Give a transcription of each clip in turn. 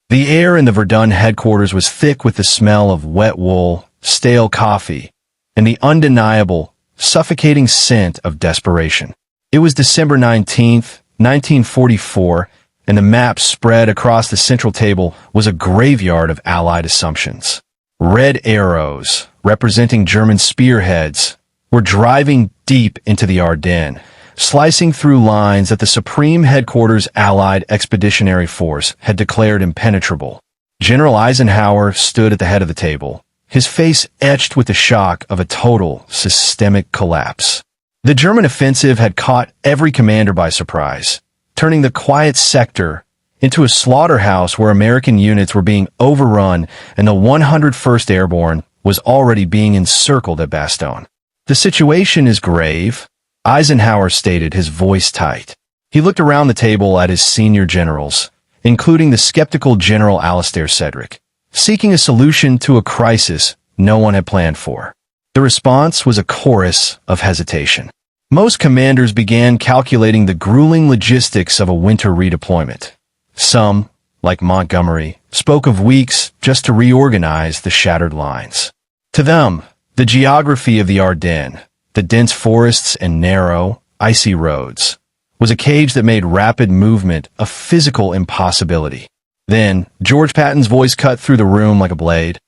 The air in the Verdun headquarters was thick with the smell of wet wool, stale coffee, and the undeniable, suffocating scent of desperation. It was December 19th, 1944, and the map spread across the central table was a graveyard of Allied assumptions. Red arrows, representing German spearheads, were driving deep into the Ardennes, slicing through lines that the Supreme Headquarters Allied Expeditionary Force had declared impenetrable. General Eisenhower stood at the head of the table, his face etched with the shock of a total, systemic collapse. The German offensive had caught every commander by surprise, turning the quiet sector into a slaughterhouse where American units were being overrun and the 101st Airborne was already being encircled at Bastogne. "The situation is grave," Eisenhower stated, his voice tight. He looked around the table at his senior generals, including the skeptical General Alastair Cedric, seeking a solution to a crisis no one had planned for. The response was a chorus of hesitation. Most commanders began calculating the grueling logistics of a winter redeployment. Some, like Montgomery, spoke of weeks just to reorganize the shattered lines. To them, the geography of the Ardennes, the dense forests and narrow, icy roads, was a cage that made rapid movement a physical impossibility. Then, George Patton's voice cut through the room like a blade.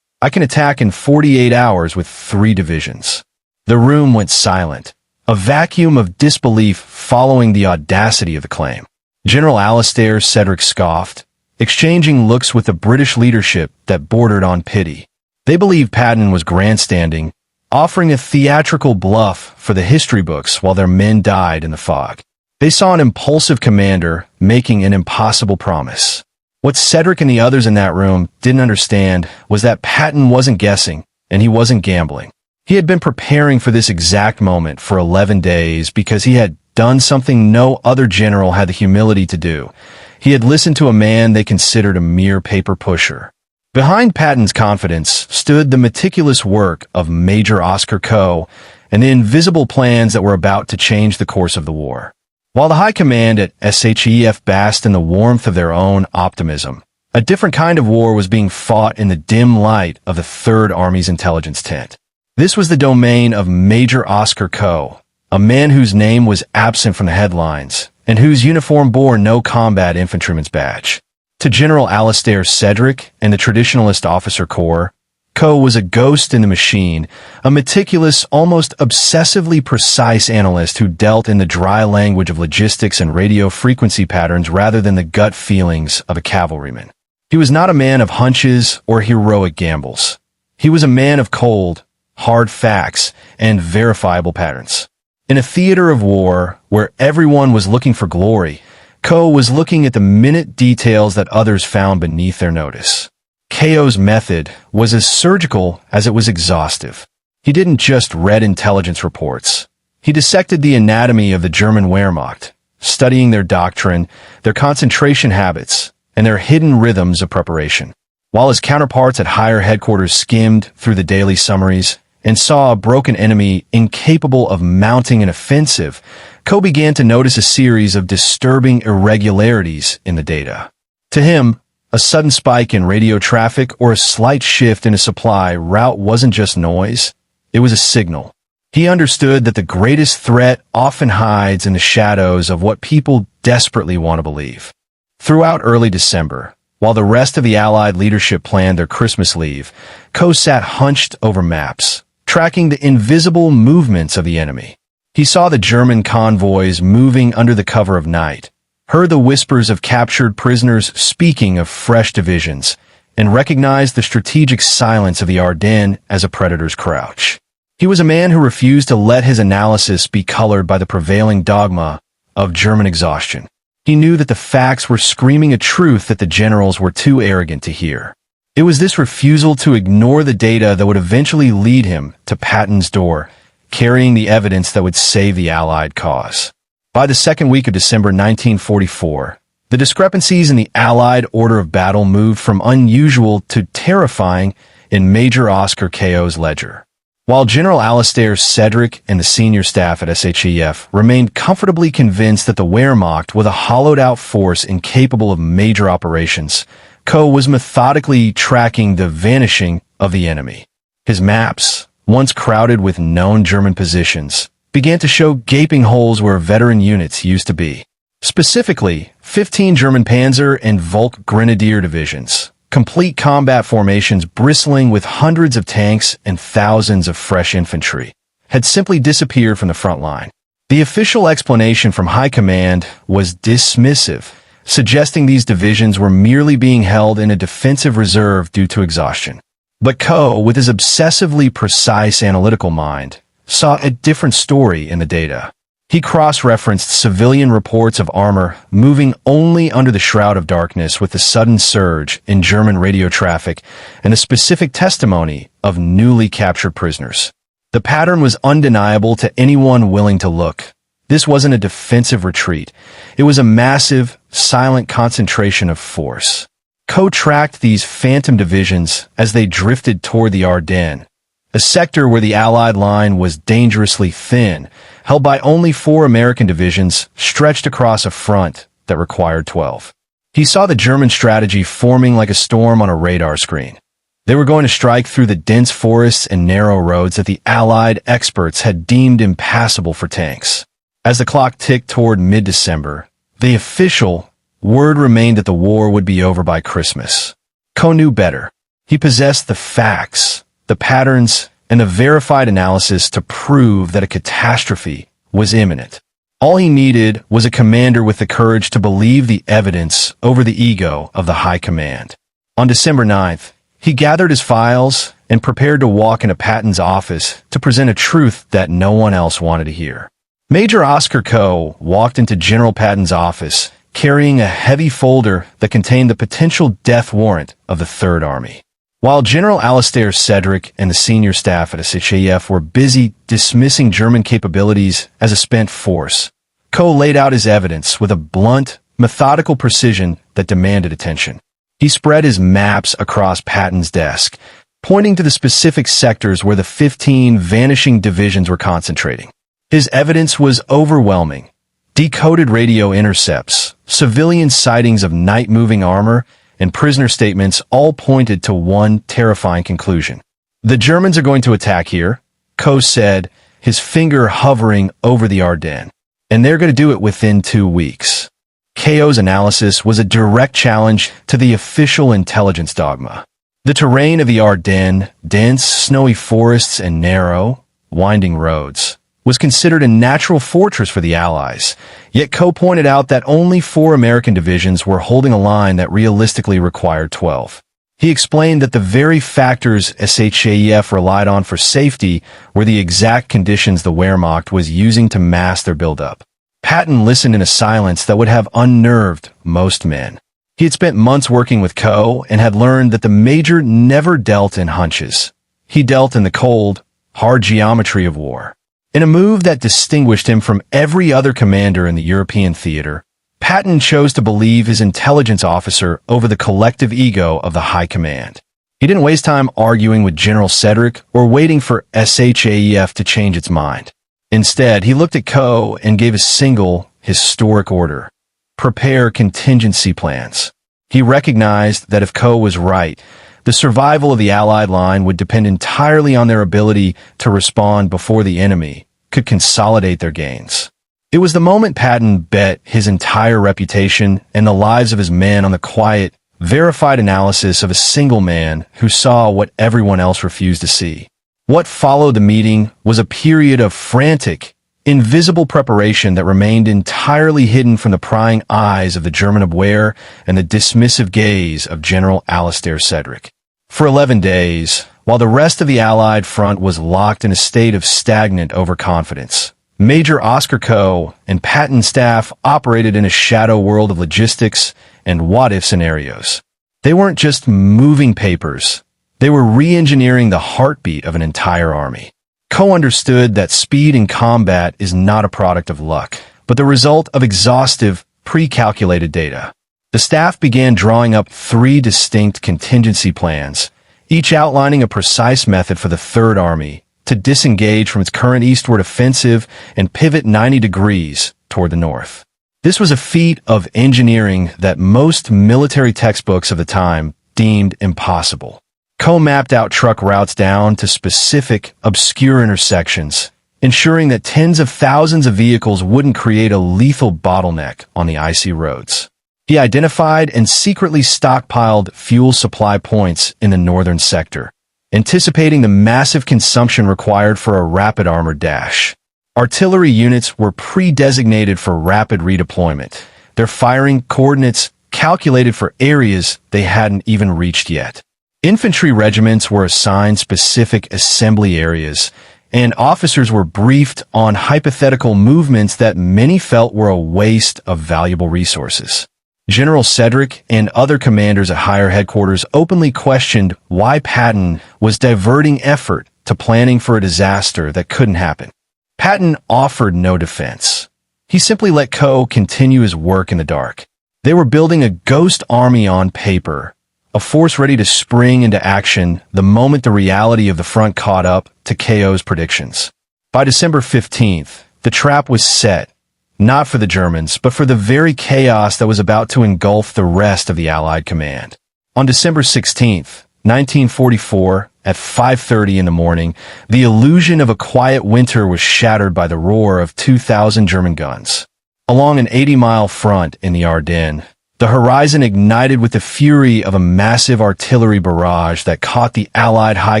"I can attack in 48 hours with 3 divisions." The room went silent, a vacuum of disbelief following the audacity of the claim. General Alastair Cedric scoffed, exchanging looks with the British leadership that bordered on pity. They believed Patton was grandstanding, offering a theatrical bluff for the history books while their men died in the fog. They saw an impulsive commander making an impossible promise. What Cedric and the others in that room didn't understand was that Patton wasn't guessing, and he wasn't gambling. He had been preparing for this exact moment for 11 days because he had done something no other general had the humility to do. He had listened to a man they considered a mere paper pusher. Behind Patton's confidence stood the meticulous work of Major Oscar Coe and the invisible plans that were about to change the course of the war. While the high command at SHEF basked in the warmth of their own optimism, a different kind of war was being fought in the dim light of the Third Army's intelligence tent. This was the domain of Major Oscar Coe, a man whose name was absent from the headlines and whose uniform bore no combat infantryman's badge. To General Alastair Cedric and the Traditionalist Officer Corps, Coe was a ghost in the machine, a meticulous, almost obsessively precise analyst who dealt in the dry language of logistics and radio frequency patterns rather than the gut feelings of a cavalryman. He was not a man of hunches or heroic gambles. He was a man of cold, hard facts and verifiable patterns. In a theater of war where everyone was looking for glory, Coe was looking at the minute details that others found beneath their notice. Coe's method was as surgical as it was exhaustive. He didn't just read intelligence reports. He dissected the anatomy of the German Wehrmacht, studying their doctrine, their concentration habits, and their hidden rhythms of preparation. While his counterparts at higher headquarters skimmed through the daily summaries and saw a broken enemy incapable of mounting an offensive, Coe began to notice a series of disturbing irregularities in the data. To him, a sudden spike in radio traffic or a slight shift in a supply route wasn't just noise, it was a signal. He understood that the greatest threat often hides in the shadows of what people desperately want to believe. Throughout early December, while the rest of the Allied leadership planned their Christmas leave, Coe sat hunched over maps, tracking the invisible movements of the enemy. He saw the German convoys moving under the cover of night, heard the whispers of captured prisoners speaking of fresh divisions, and recognized the strategic silence of the Ardennes as a predator's crouch. He was a man who refused to let his analysis be colored by the prevailing dogma of German exhaustion. He knew that the facts were screaming a truth that the generals were too arrogant to hear. It was this refusal to ignore the data that would eventually lead him to Patton's door, carrying the evidence that would save the Allied cause. By the second week of December 1944, the discrepancies in the Allied order of battle moved from unusual to terrifying in Major Oscar Coe's ledger. While General Alastair Cedric and the senior staff at SHEF remained comfortably convinced that the Wehrmacht was a hollowed-out force incapable of major operations, Coe was methodically tracking the vanishing of the enemy. His maps, once crowded with known German positions, began to show gaping holes where veteran units used to be. Specifically, 15 German Panzer and Volk Grenadier divisions, complete combat formations bristling with hundreds of tanks and thousands of fresh infantry, had simply disappeared from the front line. The official explanation from High Command was dismissive, suggesting these divisions were merely being held in a defensive reserve due to exhaustion. But Coe, with his obsessively precise analytical mind, saw a different story in the data. He cross-referenced civilian reports of armor moving only under the shroud of darkness with the sudden surge in German radio traffic and the specific testimony of newly captured prisoners. The pattern was undeniable to anyone willing to look. This wasn't a defensive retreat. It was a massive, silent concentration of force. Coe tracked these phantom divisions as they drifted toward the Ardennes, a sector where the Allied line was dangerously thin, held by only 4 American divisions stretched across a front that required 12. He saw the German strategy forming like a storm on a radar screen. They were going to strike through the dense forests and narrow roads that the Allied experts had deemed impassable for tanks. As the clock ticked toward mid-December, the official word remained that the war would be over by Christmas. Coe knew better. He possessed the facts, the patterns, and the verified analysis to prove that a catastrophe was imminent. All he needed was a commander with the courage to believe the evidence over the ego of the High Command. On December 9th, he gathered his files and prepared to walk into Patton's office to present a truth that no one else wanted to hear. Major Oscar Coe walked into General Patton's office carrying a heavy folder that contained the potential death warrant of the Third Army. While General Alistair Cedric and the senior staff at SHAF were busy dismissing German capabilities as a spent force, Coe laid out his evidence with a blunt, methodical precision that demanded attention. He spread his maps across Patton's desk, pointing to the specific sectors where the 15 vanishing divisions were concentrating. His evidence was overwhelming. Decoded radio intercepts, civilian sightings of night-moving armor, and prisoner statements all pointed to one terrifying conclusion. The Germans are going to attack here, Coe said, his finger hovering over the Ardennes, and they're going to do it within 2 weeks. Coe's analysis was a direct challenge to the official intelligence dogma. The terrain of the Ardennes, dense, snowy forests and narrow, winding roads, was considered a natural fortress for the Allies, yet Coe pointed out that only 4 American divisions were holding a line that realistically required 12. He explained that the very factors SHAF relied on for safety were the exact conditions the Wehrmacht was using to mask their buildup. Patton listened in a silence that would have unnerved most men. He had spent months working with Coe and had learned that the Major never dealt in hunches. He dealt in the cold, hard geometry of war. In a move that distinguished him from every other commander in the European theater, Patton chose to believe his intelligence officer over the collective ego of the High Command. He didn't waste time arguing with General Cedric or waiting for SHAF to change its mind. Instead, he looked at Coe and gave a single, historic order: prepare contingency plans. He recognized that if Coe was right, the survival of the Allied line would depend entirely on their ability to respond before the enemy could consolidate their gains. It was the moment Patton bet his entire reputation and the lives of his men on the quiet, verified analysis of a single man who saw what everyone else refused to see. What followed the meeting was a period of frantic, invisible preparation that remained entirely hidden from the prying eyes of the German Abwehr and the dismissive gaze of General Alistair Cedric. For 11 days, while the rest of the Allied front was locked in a state of stagnant overconfidence, Major Oscar Coe and Patton's staff operated in a shadow world of logistics and what-if scenarios. They weren't just moving papers. They were re-engineering the heartbeat of an entire army. Coe understood that speed in combat is not a product of luck, but the result of exhaustive, pre-calculated data. The staff began drawing up 3 distinct contingency plans, each outlining a precise method for the Third Army to disengage from its current eastward offensive and pivot 90 degrees toward the north. This was a feat of engineering that most military textbooks of the time deemed impossible. Coe mapped out truck routes down to specific, obscure intersections, ensuring that tens of thousands of vehicles wouldn't create a lethal bottleneck on the icy roads. He identified and secretly stockpiled fuel supply points in the northern sector, anticipating the massive consumption required for a rapid armored dash. Artillery units were pre-designated for rapid redeployment, their firing coordinates calculated for areas they hadn't even reached yet. Infantry regiments were assigned specific assembly areas, and officers were briefed on hypothetical movements that many felt were a waste of valuable resources. General Cedric and other commanders at higher headquarters openly questioned why Patton was diverting effort to planning for a disaster that couldn't happen. Patton offered no defense. He simply let Coe continue his work in the dark. They were building a ghost army on paper, a force ready to spring into action the moment the reality of the front caught up to Coe's predictions. By December 15th, the trap was set, not for the Germans, but for the very chaos that was about to engulf the rest of the Allied command. On December 16th, 1944, at 5:30 in the morning, the illusion of a quiet winter was shattered by the roar of 2,000 German guns. Along an 80-mile front in the Ardennes, the horizon ignited with the fury of a massive artillery barrage that caught the Allied high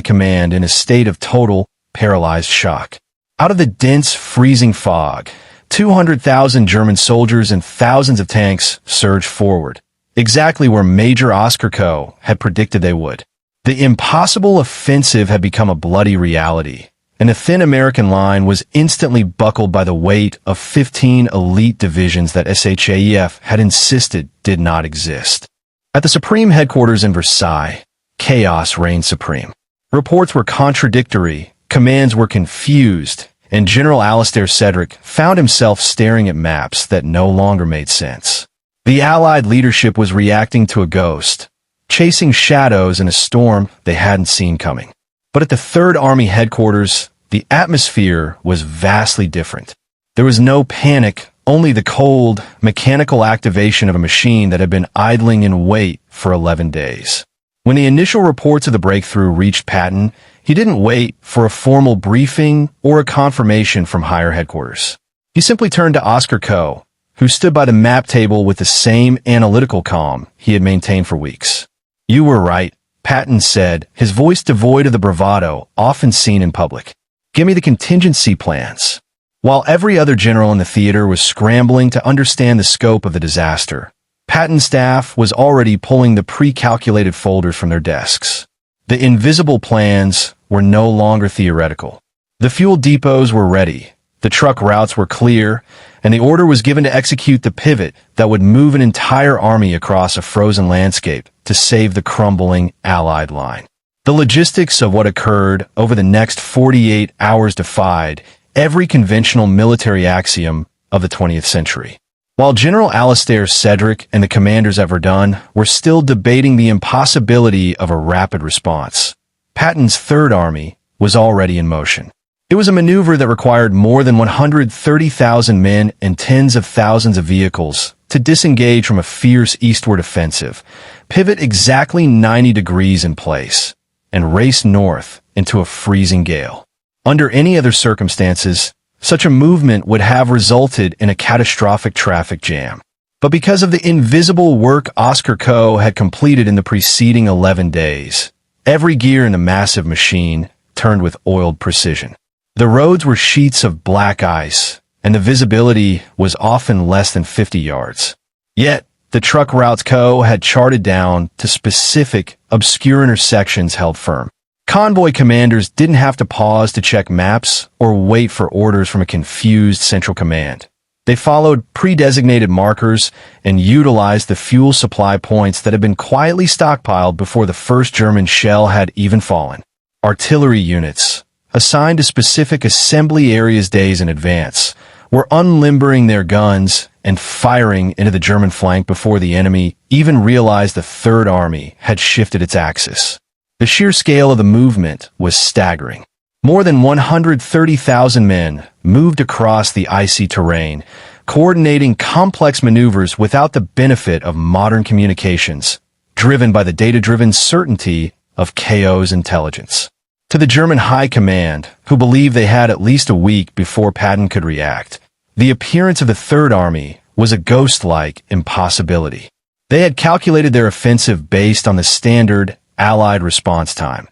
command in a state of total, paralyzed shock. Out of the dense, freezing fog, 200,000 German soldiers and thousands of tanks surged forward, exactly where Major Oscar Coe had predicted they would. The impossible offensive had become a bloody reality, and the thin American line was instantly buckled by the weight of 15 elite divisions that SHAEF had insisted did not exist. At the Supreme Headquarters in Versailles, chaos reigned supreme. Reports were contradictory, commands were confused, and General Alastair Cedric found himself staring at maps that no longer made sense. The Allied leadership was reacting to a ghost, chasing shadows in a storm they hadn't seen coming. But at the Third Army headquarters, the atmosphere was vastly different. There was no panic, only the cold, mechanical activation of a machine that had been idling in wait for 11 days. When the initial reports of the breakthrough reached Patton, he didn't wait for a formal briefing or a confirmation from higher headquarters. He simply turned to Oscar Coe, who stood by the map table with the same analytical calm he had maintained for weeks. "You were right," Patton said, his voice devoid of the bravado often seen in public. "Give me the contingency plans." While every other general in the theater was scrambling to understand the scope of the disaster, Patton's staff was already pulling the pre-calculated folders from their desks. The invisible plans were no longer theoretical. The fuel depots were ready, the truck routes were clear, and the order was given to execute the pivot that would move an entire army across a frozen landscape to save the crumbling Allied line. The logistics of what occurred over the next 48 hours defied every conventional military axiom of the 20th century. While General Alastair Cedric and the commanders at Verdun were still debating the impossibility of a rapid response, Patton's Third Army was already in motion. It was a maneuver that required more than 130,000 men and tens of thousands of vehicles to disengage from a fierce eastward offensive, pivot exactly 90 degrees in place, and race north into a freezing gale. Under any other circumstances, such a movement would have resulted in a catastrophic traffic jam. But because of the invisible work Oscar Coe had completed in the preceding 11 days, every gear in the massive machine turned with oiled precision. The roads were sheets of black ice, and the visibility was often less than 50 yards. Yet, the truck routes Coe had charted down to specific, obscure intersections held firm. Convoy commanders didn't have to pause to check maps or wait for orders from a confused central command. They followed pre-designated markers and utilized the fuel supply points that had been quietly stockpiled before the first German shell had even fallen. Artillery units, assigned to specific assembly areas days in advance, were unlimbering their guns and firing into the German flank before the enemy even realized the Third Army had shifted its axis. The sheer scale of the movement was staggering. More than 130,000 men moved across the icy terrain, coordinating complex maneuvers without the benefit of modern communications, driven by the data-driven certainty of KO's intelligence. To the German High Command, who believed they had at least a week before Patton could react, the appearance of the Third Army was a ghost-like impossibility. They had calculated their offensive based on the standard Allied response time,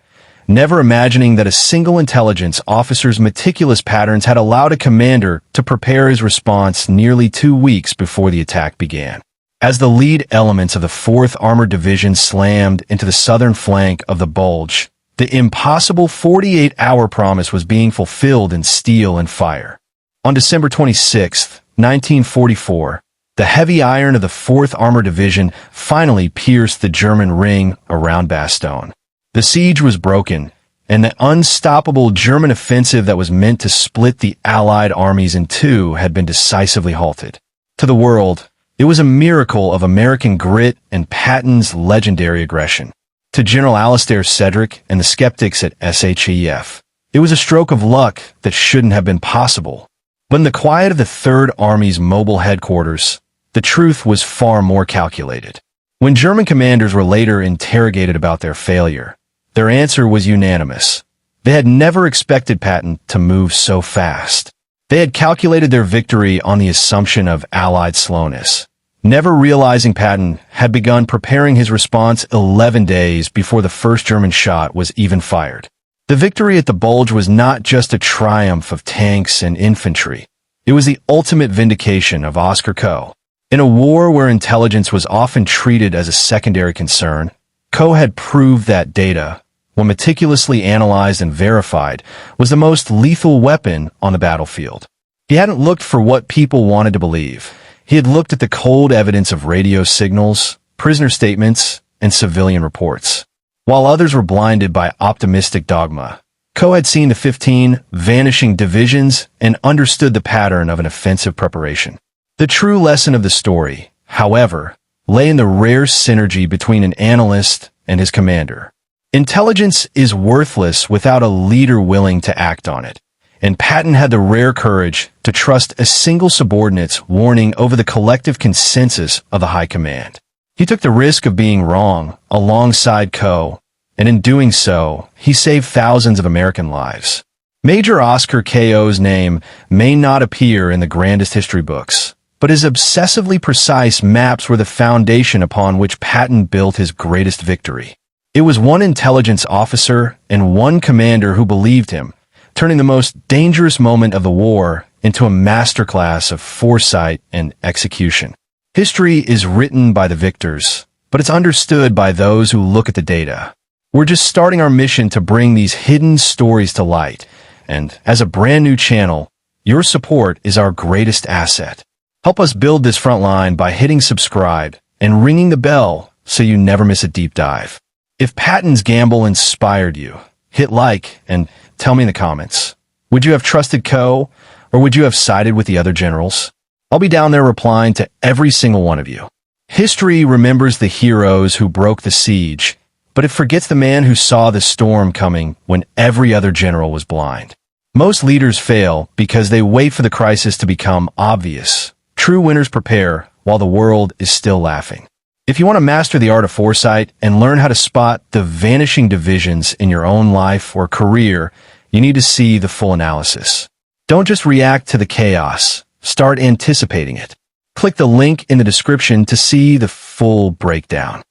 never imagining that a single intelligence officer's meticulous patterns had allowed a commander to prepare his response nearly 2 weeks before the attack began. As the lead elements of the 4th Armored Division slammed into the southern flank of the Bulge, the impossible 48-hour promise was being fulfilled in steel and fire. On December 26, 1944, the heavy iron of the 4th Armored Division finally pierced the German ring around Bastogne. The siege was broken, and the unstoppable German offensive that was meant to split the Allied armies in two had been decisively halted. To the world, it was a miracle of American grit and Patton's legendary aggression. To General Alistair Cedric and the skeptics at SHEF, it was a stroke of luck that shouldn't have been possible. But in the quiet of the Third Army's mobile headquarters, the truth was far more calculated. When German commanders were later interrogated about their failure, their answer was unanimous. They had never expected Patton to move so fast. They had calculated their victory on the assumption of Allied slowness, never realizing Patton had begun preparing his response 11 days before the first German shot was even fired. The victory at the Bulge was not just a triumph of tanks and infantry. It was the ultimate vindication of Oscar Coe. In a war where intelligence was often treated as a secondary concern, Coe had proved that data, when meticulously analyzed and verified, was the most lethal weapon on the battlefield. He hadn't looked for what people wanted to believe. He had looked at the cold evidence of radio signals, prisoner statements, and civilian reports. While others were blinded by optimistic dogma, Coe had seen the 15 vanishing divisions and understood the pattern of an offensive preparation. The true lesson of the story, however, lay in the rare synergy between an analyst and his commander. Intelligence is worthless without a leader willing to act on it, and Patton had the rare courage to trust a single subordinate's warning over the collective consensus of the High Command. He took the risk of being wrong alongside Coe, and in doing so, he saved thousands of American lives. Major Oscar Coe's name may not appear in the grandest history books, but his obsessively precise maps were the foundation upon which Patton built his greatest victory. It was one intelligence officer and one commander who believed him, turning the most dangerous moment of the war into a masterclass of foresight and execution. History is written by the victors, but it's understood by those who look at the data. We're just starting our mission to bring these hidden stories to light, and as a brand new channel, your support is our greatest asset. Help us build this front line by hitting subscribe and ringing the bell so you never miss a deep dive. If Patton's gamble inspired you, hit like and tell me in the comments. Would you have trusted Coe, or would you have sided with the other generals? I'll be down there replying to every single one of you. History remembers the heroes who broke the siege, but it forgets the man who saw the storm coming when every other general was blind. Most leaders fail because they wait for the crisis to become obvious. True winners prepare while the world is still laughing. If you want to master the art of foresight and learn how to spot the vanishing divisions in your own life or career, you need to see the full analysis. Don't just react to the chaos. Start anticipating it. Click the link in the description to see the full breakdown.